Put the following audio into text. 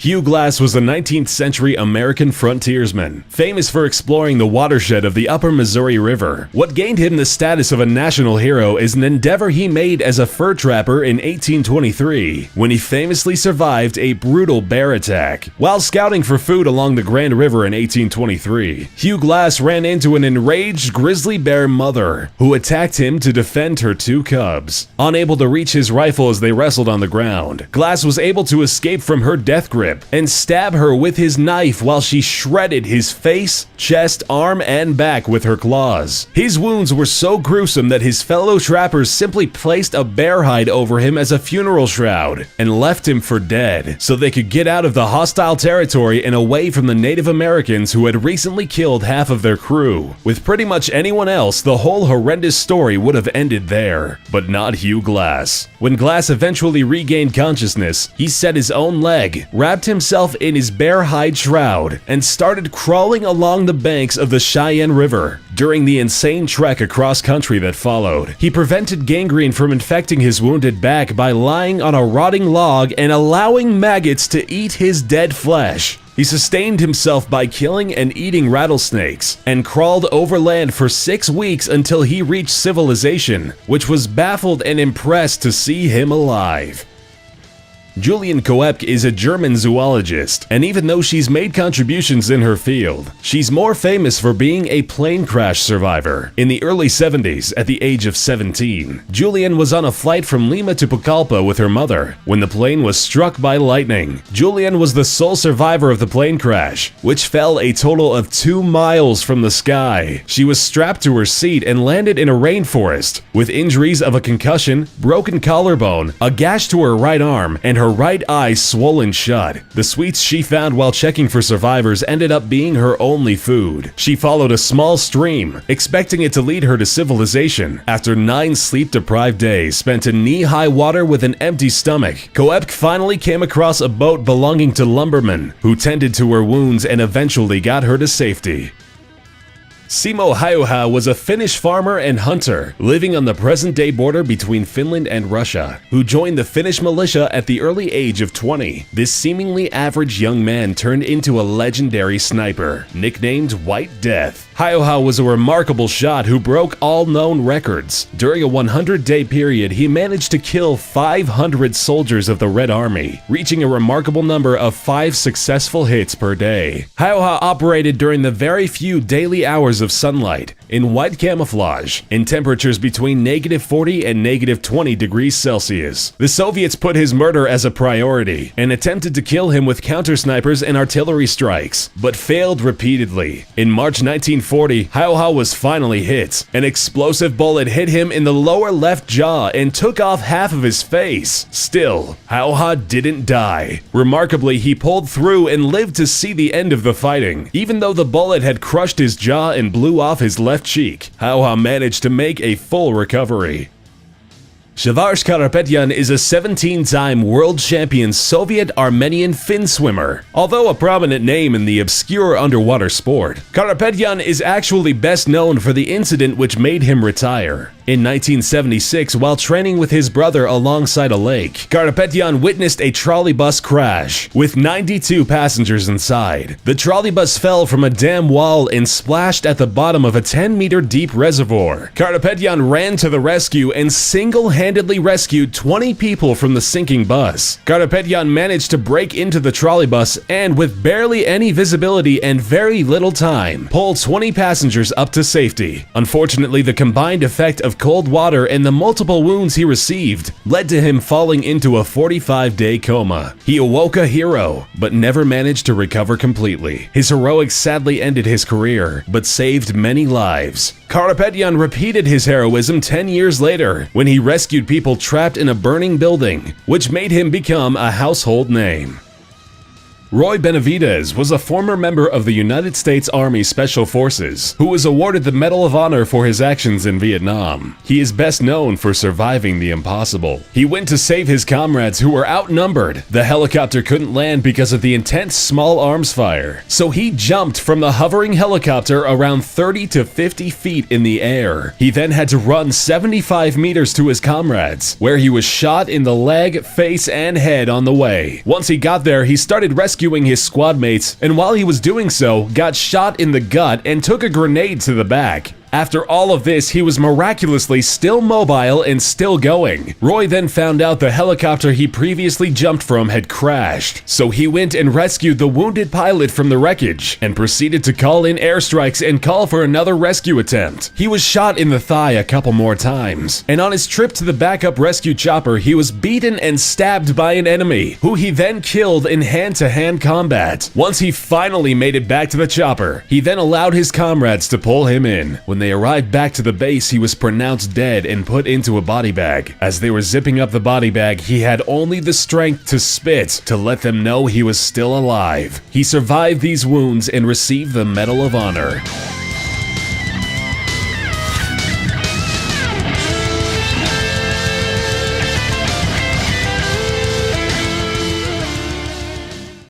Hugh Glass was a 19th century American frontiersman, famous for exploring the watershed of the upper Missouri River. What gained him the status of a national hero is an endeavor he made as a fur trapper in 1823, when he famously survived a brutal bear attack. While scouting for food along the Grand River in 1823, Hugh Glass ran into an enraged grizzly bear mother, who attacked him to defend her two cubs. Unable to reach his rifle as they wrestled on the ground, Glass was able to escape from her death grip and stab her with his knife while she shredded his face, chest, arm, and back with her claws. His wounds were so gruesome that his fellow trappers simply placed a bear hide over him as a funeral shroud and left him for dead, so they could get out of the hostile territory and away from the Native Americans who had recently killed half of their crew. With pretty much anyone else, the whole horrendous story would have ended there, but not Hugh Glass. When Glass eventually regained consciousness, he set his own leg, wrapped himself in his bear hide shroud, and started crawling along the banks of the Cheyenne River. During the insane trek across country that followed, he prevented gangrene from infecting his wounded back by lying on a rotting log and allowing maggots to eat his dead flesh. He sustained himself by killing and eating rattlesnakes, and crawled overland for 6 weeks until he reached civilization, which was baffled and impressed to see him alive. Julian Koepke is a German zoologist, and even though she's made contributions in her field, she's more famous for being a plane crash survivor. In the early 70s, at the age of 17, Julian was on a flight from Lima to Pucallpa with her mother when the plane was struck by lightning. Julian was the sole survivor of the plane crash, which fell a total of 2 miles from the sky. She was strapped to her seat and landed in a rainforest, with injuries of a concussion, broken collarbone, a gash to her right arm, and her right eye swollen shut. The sweets she found while checking for survivors ended up being her only food. She followed a small stream, expecting it to lead her to civilization. After 9 sleep-deprived days spent in knee-high water with an empty stomach, Koepke finally came across a boat belonging to lumbermen, who tended to her wounds and eventually got her to safety. Simo Häyhä was a Finnish farmer and hunter living on the present-day border between Finland and Russia, who joined the Finnish militia at the early age of 20. This seemingly average young man turned into a legendary sniper, nicknamed White Death. Häyhä was a remarkable shot who broke all known records. During a 100-day period, he managed to kill 500 soldiers of the Red Army, reaching a remarkable number of 5 successful hits per day. Häyhä operated during the very few daily hours of sunlight, in white camouflage, in temperatures between -40 and -20 degrees Celsius. The Soviets put his murder as a priority and attempted to kill him with counter-snipers and artillery strikes, but failed repeatedly. In March 1940, Häyhä was finally hit. An explosive bullet hit him in the lower left jaw and took off half of his face. Still, Häyhä didn't die. Remarkably, he pulled through and lived to see the end of the fighting. Even though the bullet had crushed his jaw and blew off his left cheek, Häyhä managed to make a full recovery. Shavash Karapetyan is a 17-time world champion Soviet-Armenian fin swimmer. Although a prominent name in the obscure underwater sport, Karapetyan is actually best known for the incident which made him retire. In 1976, while training with his brother alongside a lake, Karapetyan witnessed a trolleybus crash, with 92 passengers inside. The trolleybus fell from a dam wall and splashed at the bottom of a 10-meter deep reservoir. Karapetyan ran to the rescue and single-handedly rescued 20 people from the sinking bus. Karapetyan managed to break into the trolleybus and, with barely any visibility and very little time, pull 20 passengers up to safety. Unfortunately, the combined effect of cold water and the multiple wounds he received led to him falling into a 45-day coma. He awoke a hero, but never managed to recover completely. His heroics sadly ended his career, but saved many lives. Karapetyan repeated his heroism 10 years later, when he rescued people trapped in a burning building, which made him become a household name. Roy Benavidez was a former member of the United States Army Special Forces who was awarded the Medal of Honor for his actions in Vietnam. He is best known for surviving the impossible. He went to save his comrades who were outnumbered. The helicopter couldn't land because of the intense small arms fire, so he jumped from the hovering helicopter around 30 to 50 feet in the air. He then had to run 75 meters to his comrades, where he was shot in the leg, face, and head on the way. Once he got there, he started rescuing his squad mates, and while he was doing so, got shot in the gut and took a grenade to the back. After all of this, he was miraculously still mobile and still going. Roy then found out the helicopter he previously jumped from had crashed, so he went and rescued the wounded pilot from the wreckage and proceeded to call in airstrikes and call for another rescue attempt. He was shot in the thigh a couple more times, and on his trip to the backup rescue chopper, he was beaten and stabbed by an enemy, who he then killed in hand-to-hand combat. Once he finally made it back to the chopper, he then allowed his comrades to pull him in. When they arrived back to the base, he was pronounced dead and put into a body bag. As they were zipping up the body bag, he had only the strength to spit to let them know he was still alive. He survived these wounds and received the Medal of Honor.